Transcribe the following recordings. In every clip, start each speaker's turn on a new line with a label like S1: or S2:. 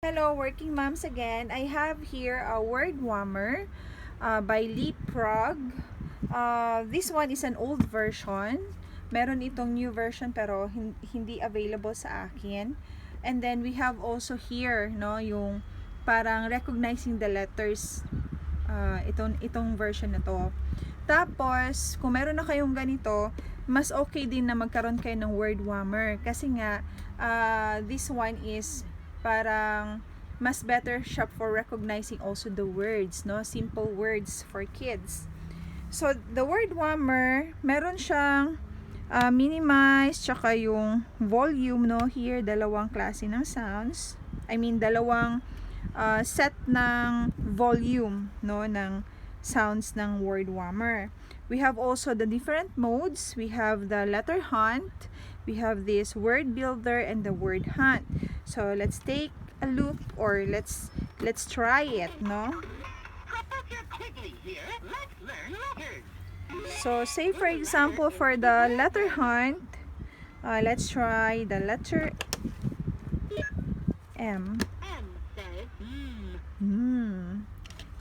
S1: Hello, working moms again. I have here a Word Whammer by Leapfrog. This one is an old version. Meron itong new version pero hindi available sa akin. And then we have also here, no, yung parang recognizing the letters. Itong version na to. Tapos, kung meron na kayong ganito, mas okay din na magkaroon kayo ng Word Whammer. Kasi nga, this one is parang mas better siya for recognizing also the words, no? Simple words for kids. So, the Word Whammer, meron siyang minimize, tsaka yung volume, no? Here, dalawang klase ng sounds. I mean, dalawang set ng volume, no? Ng sounds ng Word Whammer. We have also the different modes. We have the letter hunt. We have this word builder and the word hunt. So let's take a look, or let's try it, no? So say for example for the letter hunt, let's try the letter M.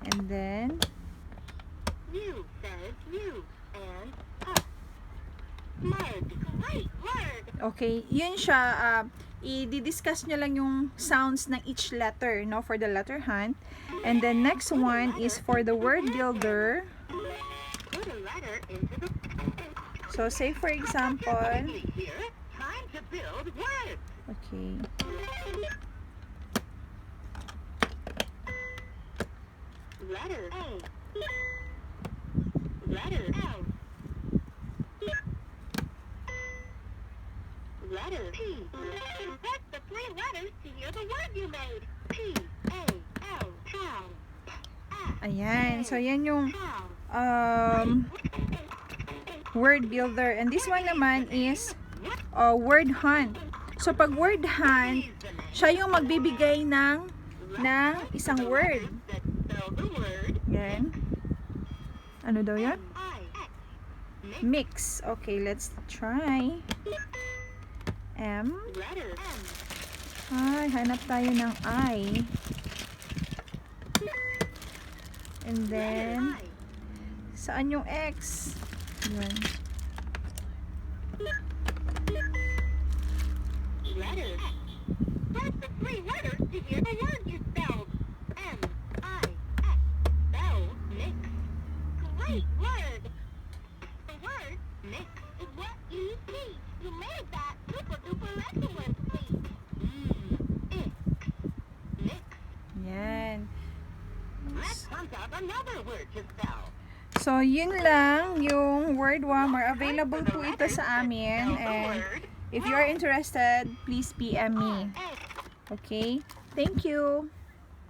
S1: And then
S2: U says U and up. Mud. Great word.
S1: Okay, yun siya. I-discuss nyo lang yung sounds ng each letter, no, for the letter hunt. And then next one is for the word builder.
S2: Put a letter into the...
S1: So say for example,
S2: Here, time to build words.
S1: okay.
S2: Letter A. Letter L. Letter P. Press the three letters to hear the word you made. P, A, L, pal.
S1: Ayan. So yan yung
S2: Pal.
S1: word builder. And this one naman is word hunt. So pag word hunt, siya yung magbibigay ng isang word.
S2: That spell the word.
S1: Yan. Ano daw yan?
S2: M-I-X.
S1: Mix. Okay, let's try. M.
S2: Letter M.
S1: Ay, hanap tayo ng I. And then,
S2: I.
S1: saan yung X? Yan.
S2: Letter X. Press the three letters to hear the word you spelled. M-I-X. Spell mix. Great word. The word mix is what you see. You made that super duper excellently. Mix. Mix.
S1: Yan.
S2: Let's hunt up another word to spell.
S1: So, yun lang yung Word Whammer. Available po ito sa amin. And if you are interested, please PM me. Okay? Thank you.